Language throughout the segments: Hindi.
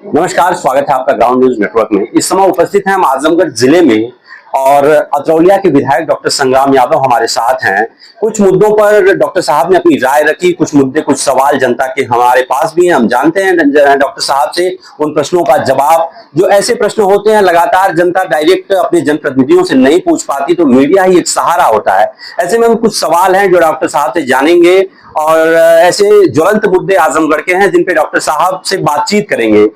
नमस्कार, स्वागत है आपका ग्राउंड न्यूज नेटवर्क में। इस समय उपस्थित हैं हम आजमगढ़ जिले में और अतरौलिया के विधायक डॉक्टर संग्राम यादव हमारे साथ हैं। कुछ मुद्दों पर डॉक्टर साहब ने अपनी राय रखी, कुछ मुद्दे, कुछ सवाल जनता के हमारे पास भी हैं। हम जानते हैं डॉक्टर साहब से उन प्रश्नों का जवाब। जो ऐसे प्रश्न होते हैं लगातार जनता डायरेक्ट अपने जनप्रतिनिधियों से नहीं पूछ पाती, तो मीडिया ही एक सहारा होता है। ऐसे में हम कुछ सवाल हैं जो डॉक्टर साहब से जानेंगे और ऐसे ज्वलंत मुद्दे आजमगढ़ के हैं जिन पे डॉक्टर साहब से बातचीत करेंगे।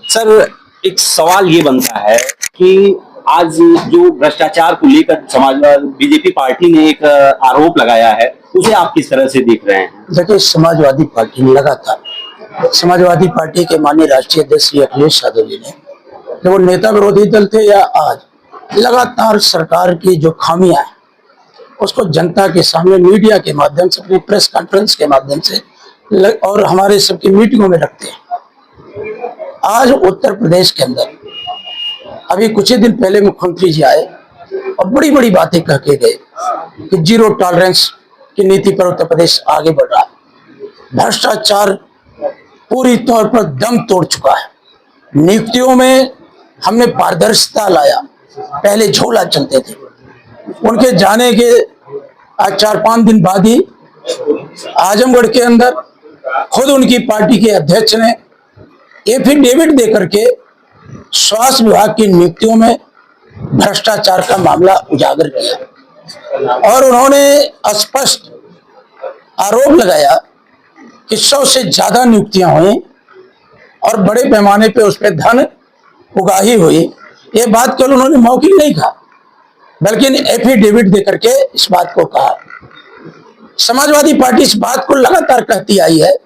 सर, एक सवाल ये बनता है कि आज जो भ्रष्टाचार को लेकर समाजवादी बीजेपी पार्टी ने एक आरोप लगाया है, उसे आप किस तरह से देख रहे हैं? देखिए, समाजवादी पार्टी ने लगातार समाजवादी पार्टी के माननीय राष्ट्रीय अध्यक्ष श्री अखिलेश यादव जी ने, जब वो नेता विरोधी दल थे या आज, लगातार सरकार की जो खामियां हैं उसको जनता के सामने मीडिया के माध्यम से, अपनी प्रेस कॉन्फ्रेंस के माध्यम से और हमारे सबकी मीटिंगों में रखते हैं। आज उत्तर प्रदेश के अंदर अभी कुछ ही दिन पहले मुख्यमंत्री जी आए और बड़ी बड़ी बातें कह के गए कि जीरो टॉलरेंस की नीति पर उत्तर प्रदेश आगे बढ़ रहा है। भ्रष्टाचार पूरी तौर पर दम तोड़ चुका है। नियुक्तियों में हमने पारदर्शिता लाया। पहले झोला चलते थे, उनके जाने के आज 4-5 दिन बाद ही आजमगढ़ के अंदर खुद उनकी पार्टी के अध्यक्ष ने एफिडेविट देकर के स्वास्थ्य विभाग की नियुक्तियों में भ्रष्टाचार का मामला उजागर किया और उन्होंने स्पष्ट आरोप लगाया कि 100 से ज्यादा नियुक्तियां हुई और बड़े पैमाने पे उस पर धन उगाही हुई। ये बात केवल उन्होंने मौखिक नहीं कहा, बल्कि एफिडेविट देकर के इस बात को कहा। समाजवादी पार्टी इस बात को लगातार कहती आई है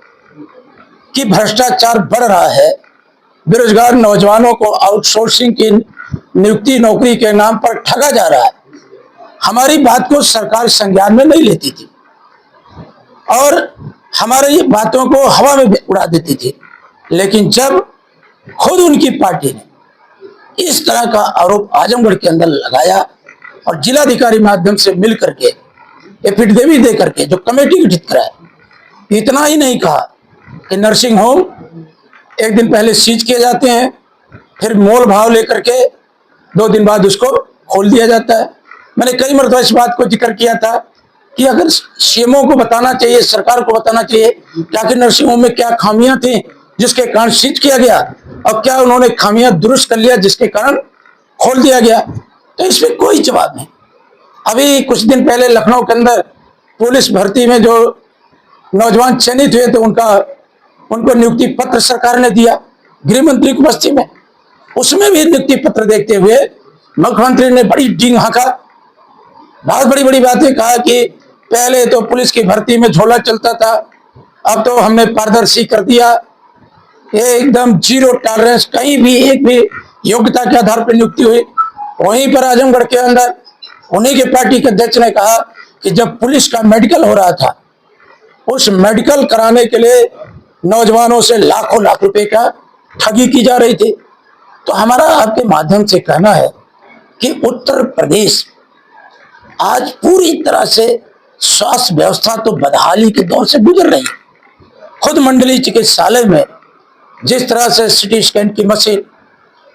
कि भ्रष्टाचार बढ़ रहा है, बेरोजगार नौजवानों को आउटसोर्सिंग की नियुक्ति नौकरी के नाम पर ठगा जा रहा है। हमारी बात को सरकार संज्ञान में नहीं लेती थी और हमारे ये बातों को हवा में उड़ा देती थी। लेकिन जब खुद उनकी पार्टी ने इस तरह का आरोप आजमगढ़ के अंदर लगाया और जिलाधिकारी माध्यम से मिल करके एफिडेविट दे करके जो कमेटी गठित कराया, इतना ही नहीं कहा कि नर्सिंग होम एक दिन पहले सीज किए जाते हैं, फिर मोल भाव लेकर के 2 दिन बाद उसको खोल दिया जाता है। मैंने कई मरतबा इस बात को जिक्र किया था कि अगर सीएमओ को बताना चाहिए, सरकार को बताना चाहिए कि आखिर नर्सिंग होम में क्या खामियां थी जिसके कारण सीज किया गया और क्या उन्होंने खामियां दुरुस्त कर लिया जिसके कारण खोल दिया गया। तो इसमें कोई जवाब नहीं। अभी कुछ दिन पहले लखनऊ के अंदर पुलिस भर्ती में जो नौजवान चयनित हुए थे उनको नियुक्ति पत्र सरकार ने दिया गृह मंत्री की उपस्थिति में। उसमें भी नियुक्ति पत्र देखते हुए मुख्यमंत्री ने बड़ी डींग हाँका, बहुत बड़ी बड़ी बातें कहा कि पहले तो पुलिस की भर्ती में झोला चलता था, अब तो हमने पारदर्शी कर दिया। ये एकदम जीरो टॉलरेंस, कहीं भी एक भी योग्यता के आधार पर नियुक्ति हुई। वहीं पर आजमगढ़ के अंदर उन्हीं के पार्टी के अध्यक्ष ने कहा कि जब पुलिस का मेडिकल हो रहा था, उस मेडिकल कराने के लिए नौजवानों से लाखों लाख रुपए का ठगी की जा रही थी। तो हमारा आपके माध्यम से कहना है कि उत्तर प्रदेश आज पूरी तरह से स्वास्थ्य व्यवस्था तो बदहाली के दौर से गुजर रही है। खुद मंडलीय चिकित्सालय में जिस तरह से सिटी स्कैन की मशीन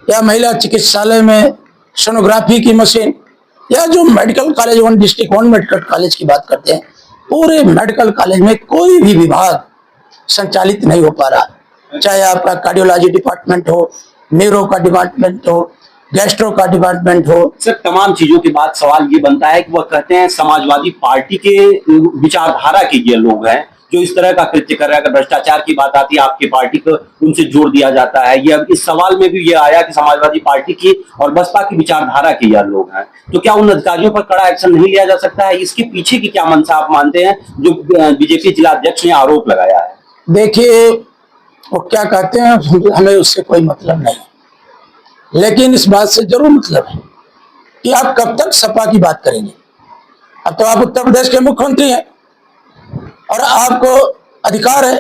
या महिला चिकित्सालय में सोनोग्राफी की मशीन या जो medical college, 1 district 1 medical college की बात करते हैं, पूरे मेडिकल कॉलेज में कोई भी विभाग संचालित नहीं हो पा रहा। चाहे आपका कार्डियोलॉजी डिपार्टमेंट हो, न्यूरो का डिपार्टमेंट हो, गैस्ट्रो का डिपार्टमेंट हो। सर, तमाम चीजों के बाद सवाल ये बनता है कि वह कहते हैं समाजवादी पार्टी के विचारधारा के ये लोग हैं जो इस तरह का कृत्य कर रहे हैं। अगर भ्रष्टाचार की बात आती है, आपकी पार्टी को उनसे जोड़ दिया जाता है। ये इस सवाल में भी ये आया कि समाजवादी पार्टी की और बसपा की विचारधारा के यह लोग हैं, तो क्या उन अधिकारियों पर कड़ा एक्शन नहीं लिया जा सकता है? इसके पीछे की क्या मंशा आप मानते हैं जो बीजेपी जिलाध्यक्ष ने आरोप लगाया है? देखिए, वो क्या कहते हैं हमें उससे कोई मतलब नहीं, लेकिन इस बात से जरूर मतलब है कि आप कब तक सपा की बात करेंगे। अब तो आप उत्तर प्रदेश के मुख्यमंत्री हैं और आपको अधिकार है,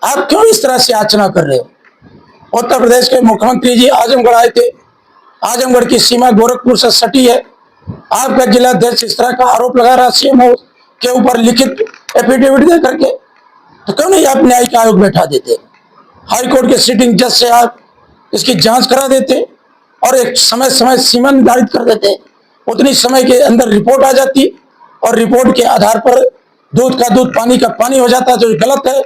आप क्यों इस तरह से याचना कर रहे हो? उत्तर प्रदेश के मुख्यमंत्री जी आजमगढ़ आए थे, आजमगढ़ की सीमा गोरखपुर से सटी है। आपका जिलाध्यक्ष इस तरह का आरोप लगा रहा सीएमओ के ऊपर लिखित एफिडेविट दे करके, तो क्यों नहीं आप न्यायिक आयोग बैठा देते? हाई कोर्ट के सिटिंग जज से आप इसकी जांच करा देते और एक समय समय सीमा निर्धारित कर देते, उतनी समय के अंदर रिपोर्ट आ जाती और रिपोर्ट के आधार पर दूध का दूध पानी का पानी हो जाता, जो गलत है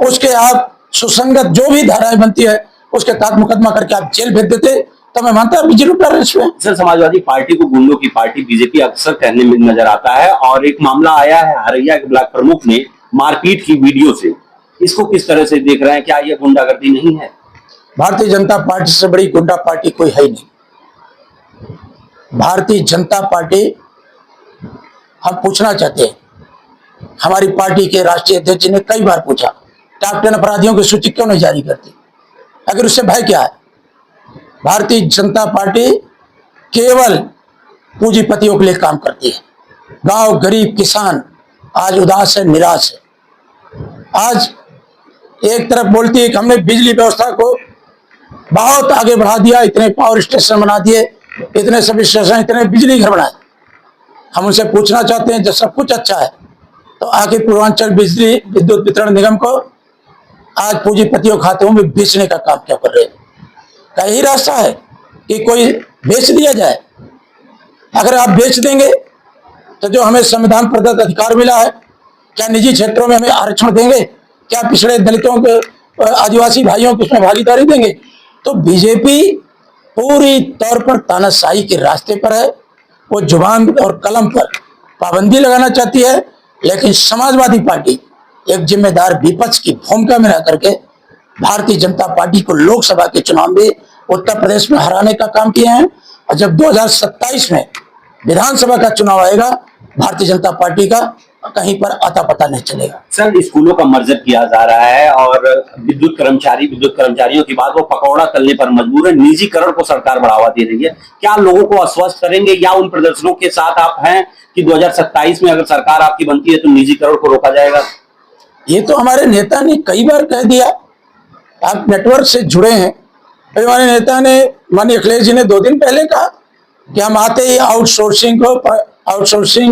उसके आप सुसंगत जो भी धाराएं बनती है उसके तहत मुकदमा करके आप जेल भेज देते, तो मैं मानता हूं बीजेपी पर इसमें। सर, समाजवादी पार्टी को गुंडों की पार्टी बीजेपी अक्सर कहने में नजर आता है और एक मामला आया है हरैया के ब्लॉक प्रमुख ने मारपीट की वीडियो से, इसको किस तरह से देख रहे हैं? क्या ये गुंडागर्दी नहीं है? भारतीय जनता पार्टी से बड़ी गुंडा पार्टी कोई है ही नहीं। भारतीय जनता पार्टी, हम पूछना चाहते हैं, हमारी पार्टी के राष्ट्रीय अध्यक्ष ने कई बार पूछा टॉप 10 अपराधियों की सूची क्यों नहीं जारी करती, अगर उससे भय क्या है? भारतीय जनता पार्टी केवल पूंजीपतियों के लिए काम करती है। गांव गरीब किसान आज उदास है, निराश है। आज एक तरफ बोलती है कि हमने बिजली व्यवस्था को बहुत आगे बढ़ा दिया, इतने पावर स्टेशन बना दिए, इतने सब स्टेशन, इतने बिजली घर बनाए। हम उनसे पूछना चाहते हैं जब सब कुछ अच्छा है तो आखिर पूर्वांचल बिजली विद्युत वितरण निगम को आज पूंजीपतियों खातों में बेचने का काम क्या कर रहे हैं? क्या यही रास्ता है कि कोई बेच दिया जाए? अगर आप बेच देंगे तो जो हमें संविधान प्रदत्त अधिकार मिला है, क्या निजी क्षेत्रों में हमें आरक्षण देंगे? क्या पिछड़े दलितों को, आदिवासी भाइयों को उसमें भागीदारी देंगे? तो बीजेपी पूरी तौर पर तानाशाही के रास्ते पर है। वो जुबान और कलम पर पाबंदी लगाना चाहती है, लेकिन समाजवादी पार्टी एक जिम्मेदार विपक्ष की भूमिका में रह करके भारतीय जनता पार्टी को लोकसभा के चुनाव में उत्तर प्रदेश में हराने का काम किए हैं, और जब 2027 में विधानसभा का चुनाव आएगा भारतीय जनता पार्टी का कहीं पर आता पता नहीं चलेगा। सर, स्कूलों का मर्जर किया जा रहा है और विद्युत कर्मचारियों की बात, वो पकौड़ा तलने पर मजबूर है। निजीकरण को सरकार बढ़ावा दे रही है। क्या लोगों को आश्वस्त करेंगे या उन प्रदर्शनों के साथ आप हैं कि 2027 में अगर सरकार आपकी बनती है तो निजीकरण को रोका जाएगा? ये तो हमारे नेता ने कई बार कह दिया। आप नेटवर्क से जुड़े हैं, हमारे नेता ने, माननीय अखिलेश जी ने 2 दिन पहले कहा कि हम आते ही आउटसोर्सिंग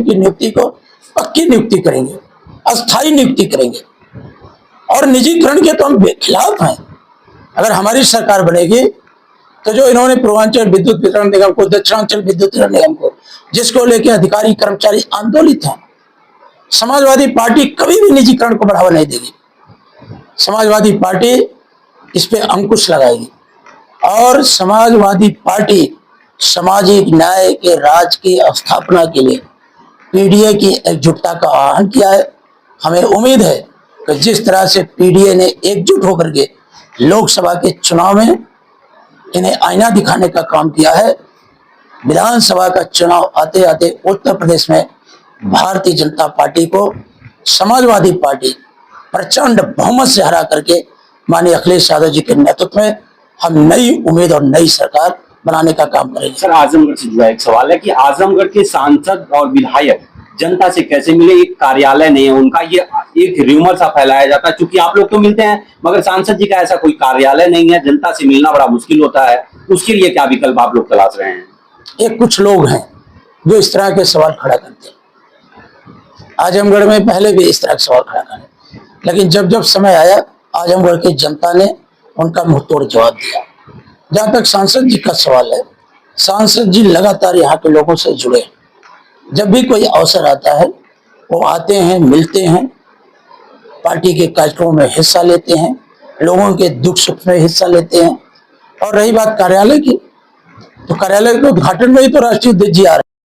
की नियुक्ति को पक्की नियुक्ति करेंगे, अस्थायी नियुक्ति करेंगे, और निजीकरण के तो हम खिलाफ हैं। अगर हमारी सरकार बनेगी तो जो इन्होंने पूर्वांचल विद्युत वितरण निगम को, दक्षिणांचल विद्युत वितरण निगम को, जिसको लेकर अधिकारी कर्मचारी आंदोलित हैं, समाजवादी पार्टी कभी भी निजीकरण को बढ़ावा नहीं देगी। समाजवादी पार्टी इस पे अंकुश लगाएगी और समाजवादी पार्टी सामाजिक न्याय के राज की स्थापना के लिए पीडीए की एकजुटता का आह्वान किया है। हमें उम्मीद है कि जिस तरह से पीडीए ने एकजुट होकर के लोकसभा के चुनाव में इन्हें आईना दिखाने का काम किया है, विधानसभा का चुनाव आते आते उत्तर प्रदेश में भारतीय जनता पार्टी को समाजवादी पार्टी प्रचंड बहुमत से हरा करके माननीय अखिलेश यादव जी के नेतृत्व में हम नई उम्मीद और नई सरकार बनाने का काम करेंगे। सर, आजमगढ़ से जुड़ा एक सवाल है कि आजमगढ़ के सांसद और विधायक जनता से कैसे मिले? एक कार्यालय नहीं है उनका, ये एक र्यूमर सा फैलाया जाता है। चूंकि आप लोग तो मिलते हैं मगर सांसद जी का ऐसा कोई कार्यालय नहीं है, जनता से मिलना बड़ा मुश्किल होता है। उसके लिए क्या विकल्प आप लोग तलाश रहे हैं? एक कुछ लोग हैं जो इस तरह के सवाल खड़ा करते हैं। आजमगढ़ में पहले भी इस तरह के सवाल खड़ा करे, लेकिन जब जब समय आया आजमगढ़ की जनता ने उनका मुंहतोड़ जवाब दिया। जहां तक सांसद जी का सवाल है, सांसद जी लगातार यहाँ के लोगों से जुड़े। जब भी कोई अवसर आता है वो आते हैं, मिलते हैं, पार्टी के कार्यक्रमों में हिस्सा लेते हैं, लोगों के दुख सुख में हिस्सा लेते हैं। और रही बात कार्यालय की, तो कार्यालय के उद्घाटन में ही तो राष्ट्रीय अध्यक्ष जी आ रहे हैं।